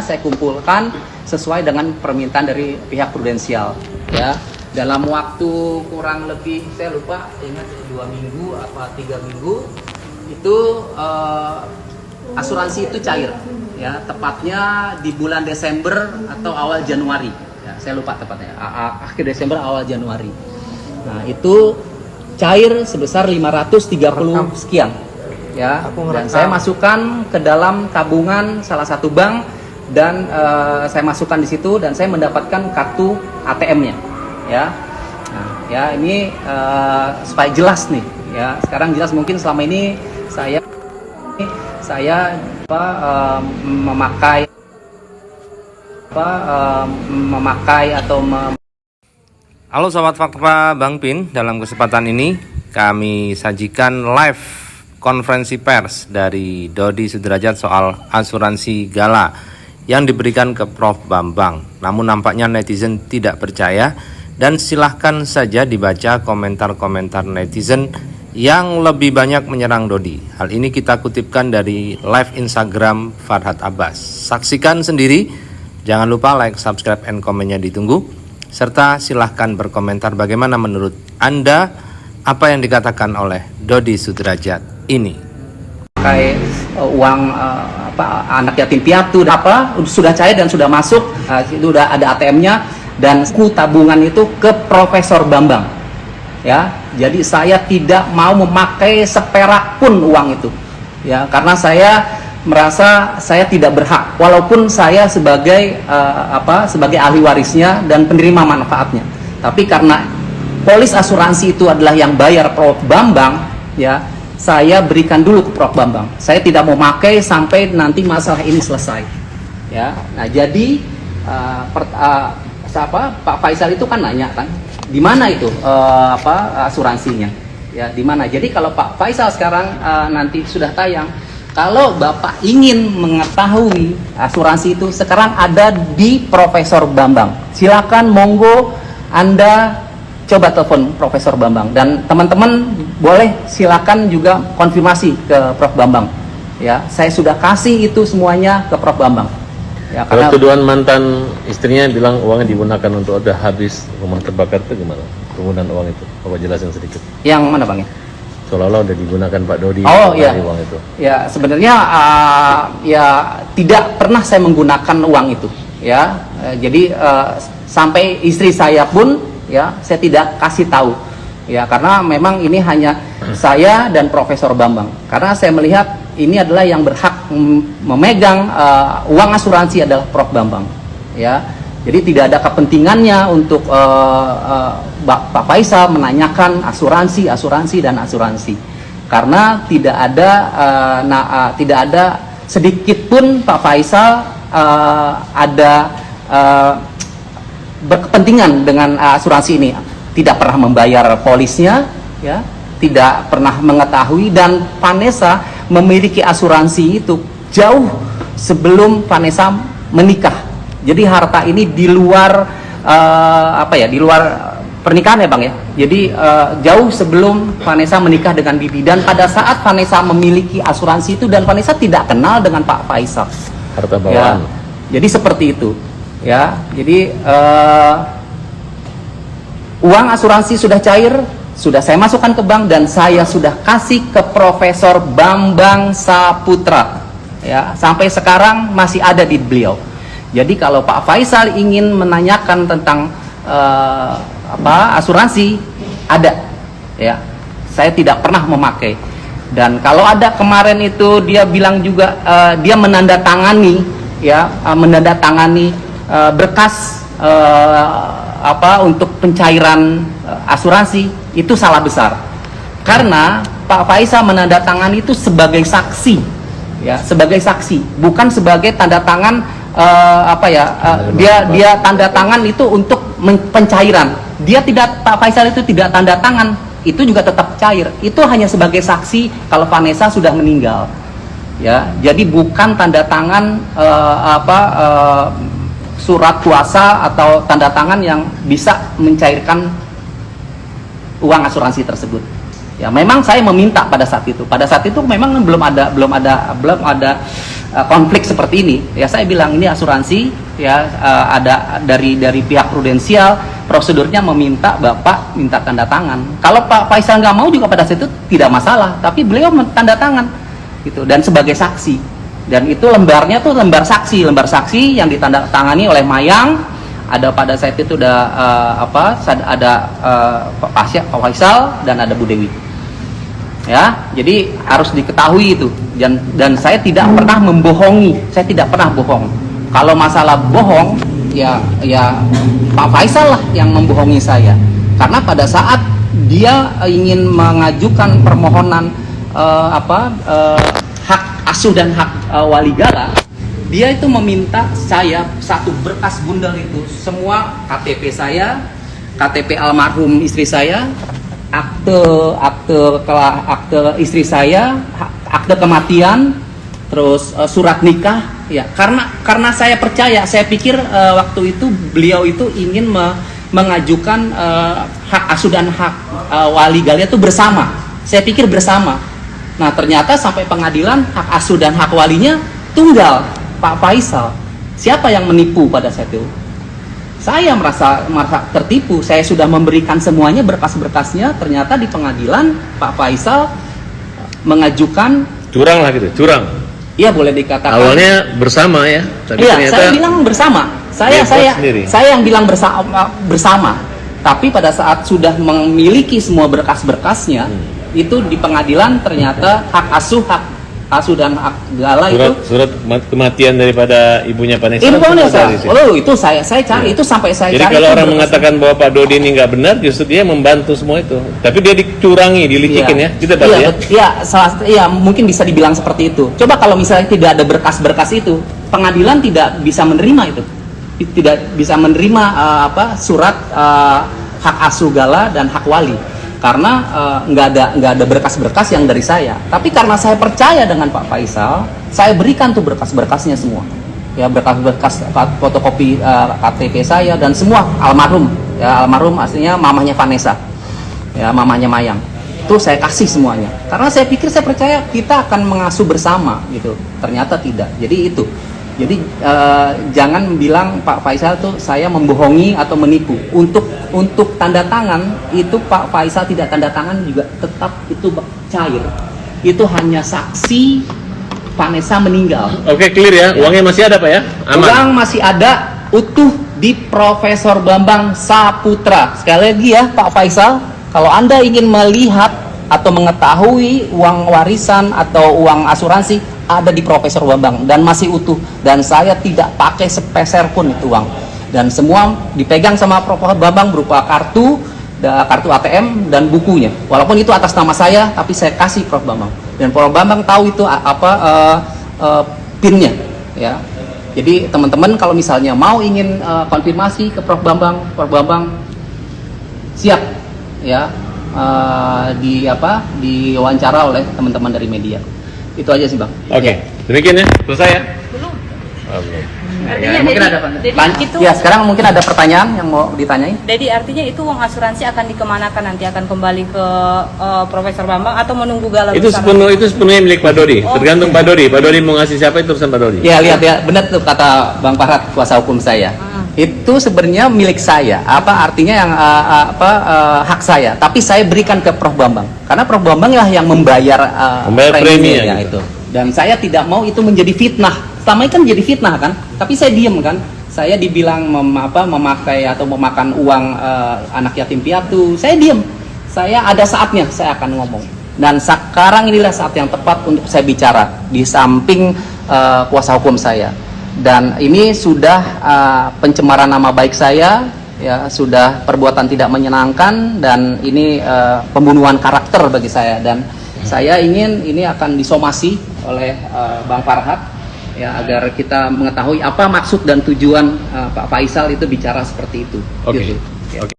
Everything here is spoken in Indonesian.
saya kumpulkan sesuai dengan permintaan dari pihak prudensial, ya. Dalam waktu kurang lebih, saya lupa, ingat 2 minggu apa 3 minggu itu asuransi itu cair, ya. Tepatnya di bulan Desember atau awal Januari, ya. Saya lupa tepatnya, akhir Desember awal Januari. Nah, itu cair sebesar 530 sekian, ya. Dan saya masukkan ke dalam tabungan salah satu bank. Dan saya masukkan di situ dan saya mendapatkan kartu ATM-nya, ya. Nah, ya ini supaya jelas nih, ya. Sekarang jelas, mungkin selama ini saya memakai atau Halo Sobat Fakta Bang Pin, dalam kesempatan ini kami sajikan live konferensi pers dari Dodi Sudrajat soal asuransi Gala yang diberikan ke Prof. Bambang. Namun nampaknya netizen tidak percaya, dan silahkan saja dibaca komentar-komentar netizen yang lebih banyak menyerang Dodi. Hal ini kita kutipkan dari live Instagram Farhad Abbas. Saksikan sendiri, jangan lupa like, subscribe, and komennya ditunggu, serta silahkan berkomentar bagaimana menurut Anda apa yang dikatakan oleh Dodi Sudrajat ini. Pakai uang anak yatim piatu sudah cair dan sudah masuk, itu udah ada ATM-nya, dan tabungan itu ke Profesor Bambang, ya. Jadi saya tidak mau memakai seperak pun uang itu, ya, karena saya merasa saya tidak berhak, walaupun saya sebagai sebagai ahli warisnya dan penerima manfaatnya. Tapi karena polis asuransi itu adalah yang bayar Prof. Bambang, ya, saya berikan dulu ke Prof. Bambang. Saya tidak mau pakai sampai nanti masalah ini selesai, ya. Nah, jadi Pak Faisal itu kan nanya kan, di mana itu asuransinya, ya, di mana. Jadi kalau Pak Faisal sekarang nanti sudah tayang, kalau Bapak ingin mengetahui asuransi itu sekarang ada di Profesor Bambang, silakan monggo Anda coba telepon Profesor Bambang, dan teman-teman boleh silakan juga konfirmasi ke Prof. Bambang, ya. Saya sudah kasih itu semuanya ke Prof. Bambang, ya. Karena tuduhan mantan istrinya bilang uangnya digunakan untuk udah habis rumah terbakar, itu gimana penggunaan uang itu? Coba jelasin sedikit. Yang mana Bang, ya? Seolah-olah udah digunakan Pak Dodi. Oh iya, uang itu. Ya sebenarnya ya tidak pernah saya menggunakan uang itu, ya. Jadi sampai istri saya pun, ya, saya tidak kasih tahu, ya, karena memang ini hanya saya dan Profesor Bambang. Karena saya melihat ini adalah yang berhak memegang uang asuransi adalah Prof. Bambang, ya. Jadi tidak ada kepentingannya untuk Pak Faisal menanyakan asuransi, karena tidak ada sedikit pun Pak Faisal ada berkepentingan dengan asuransi ini. Tidak pernah membayar polisnya, ya, tidak pernah mengetahui, dan Vanessa memiliki asuransi itu jauh sebelum Vanessa menikah. Jadi harta ini di luar di luar pernikahan, ya Bang, ya. Jadi jauh sebelum Vanessa menikah dengan Bibi, dan pada saat Vanessa memiliki asuransi itu dan Vanessa tidak kenal dengan Pak Faisal. Harta bawaan. Ya, jadi seperti itu, ya. Jadi uang asuransi sudah cair, sudah saya masukkan ke bank, dan saya sudah kasih ke Profesor Bambang Saputra, ya. Sampai sekarang masih ada di beliau. Jadi kalau Pak Faisal ingin menanyakan tentang asuransi, ada, ya. Saya tidak pernah memakai. Dan kalau ada kemarin itu dia bilang juga dia menandatangani, ya, berkas untuk pencairan asuransi, itu salah besar. Karena Pak Faisal menandatangani itu sebagai saksi, ya, sebagai saksi, bukan sebagai tanda tangan dia tanda tangan itu untuk pencairan. Pak Faisal itu tidak tanda tangan, itu juga tetap cair. Itu hanya sebagai saksi kalau Vanessa sudah meninggal, ya. Jadi bukan tanda tangan surat kuasa atau tanda tangan yang bisa mencairkan uang asuransi tersebut. Ya, memang saya meminta pada saat itu. Pada saat itu memang belum ada konflik seperti ini, ya saya bilang ini asuransi, ya ada dari pihak prudensial, prosedurnya meminta Bapak minta tanda tangan. Kalau Pak Faisal nggak mau juga pada saat itu tidak masalah, tapi beliau tanda tangan gitu, dan sebagai saksi. Dan itu lembarnya tuh lembar saksi yang ditandatangani oleh Mayang. Ada pada saat itu ada Pak Faisal dan ada Bu Dewi. Ya, jadi harus diketahui itu. Dan saya tidak pernah membohongi, saya tidak pernah bohong. Kalau masalah bohong, ya Pak Faisal lah yang membohongi saya. Karena pada saat dia ingin mengajukan permohonan hak asuh dan hak wali gala, dia itu meminta saya satu berkas bundel itu, semua KTP saya, KTP almarhum istri saya, akte istri saya, akte kematian, terus surat nikah, ya. Karena saya percaya, saya pikir waktu itu beliau itu ingin mengajukan hak asuh dan hak wali gala itu bersama. Saya pikir bersama. Nah, ternyata sampai pengadilan hak asuh dan hak walinya tunggal, Pak Faisal. Siapa yang menipu pada saat itu? Saya merasa tertipu. Saya sudah memberikan semuanya, berkas-berkasnya. Ternyata di pengadilan Pak Faisal mengajukan Curang lah gitu, curang. Iya, boleh dikatakan. Awalnya bersama ya, tapi Iya, ternyata saya bilang bersama. Saya yang bilang bersama. Tapi pada saat sudah memiliki semua berkas-berkasnya, itu di pengadilan ternyata hak asuh dan hak gala surat kematian daripada ibunya Vanessa. Itu saya cari, itu sampai saya Jadi cari. Jadi kalau orang mengatakan bahwa Pak Dodi ini nggak benar, justru dia membantu semua itu. Tapi dia dicurangi, dilicikin ya, gitu Pak ya? Iya, mungkin bisa dibilang seperti itu. Coba kalau misalnya tidak ada berkas-berkas itu, pengadilan tidak bisa menerima itu, tidak bisa menerima surat hak asuh gala dan hak wali. Karena nggak ada berkas-berkas yang dari saya. Tapi karena saya percaya dengan Pak Faisal, saya berikan tuh berkas-berkasnya semua. Ya, berkas-berkas fotokopi KTP saya dan semua almarhum. Ya, almarhum aslinya mamahnya Vanessa. Ya, mamahnya Mayang. Itu saya kasih semuanya. Karena saya pikir, saya percaya kita akan mengasuh bersama gitu. Ternyata tidak. Jadi itu. Jadi jangan bilang Pak Faisal tuh saya membohongi atau menipu. Untuk tanda tangan itu Pak Faisal tidak tanda tangan juga tetap itu cair. Itu hanya saksi Vanessa meninggal. Oke, clear ya. Uangnya masih ada Pak ya? Aman. Uang masih ada utuh di Profesor Bambang Saputra. Sekali lagi ya Pak Faisal, kalau Anda ingin melihat atau mengetahui uang warisan atau uang asuransi, ada di Profesor Bambang dan masih utuh, dan saya tidak pakai sepeser pun itu uang, dan semua dipegang sama Profesor Bambang berupa kartu ATM dan bukunya. Walaupun itu atas nama saya, tapi saya kasih Prof Bambang, dan Prof Bambang tahu itu pinnya ya. Jadi teman-teman kalau misalnya mau ingin konfirmasi ke Prof Bambang siap ya, diwawancara oleh teman-teman dari media. Itu aja sih Bang. Oke, demikian ya, selesai ya? Belum. Belum. Artinya mungkin jadi- ada jadi itu- ya, sekarang mungkin ada pertanyaan yang mau ditanyain. Jadi artinya itu uang asuransi akan dikemanakan nanti? Akan kembali ke Profesor Bambang atau menunggu gala Itu besar? sepenuhnya milik Pak Dodi. Oh. Tergantung Pak Dodi. Pak Dodi mau ngasih siapa itu urusan Pak Dodi. Ya, lihat ya, benar tuh kata Bang Farhat, kuasa hukum saya. Itu sebenarnya milik saya. Artinya yang hak saya, tapi saya berikan ke Prof Bambang. Karena Prof Bambang lah yang membayar premi ya, gitu. itu. Dan saya tidak mau itu menjadi fitnah. Selama ini kan jadi fitnah kan, tapi saya diem kan. Saya dibilang memakai atau memakan uang anak yatim piatu, saya diem. Saya ada saatnya saya akan ngomong. Dan sekarang inilah saat yang tepat untuk saya bicara di samping kuasa hukum saya. Dan ini sudah pencemaran nama baik saya, ya, sudah perbuatan tidak menyenangkan, dan ini pembunuhan karakter bagi saya. Dan saya ingin ini akan disomasi oleh Bang Farhat, ya, agar kita mengetahui apa maksud dan tujuan Pak Faisal itu bicara seperti itu. Oke. Gitu. Oke.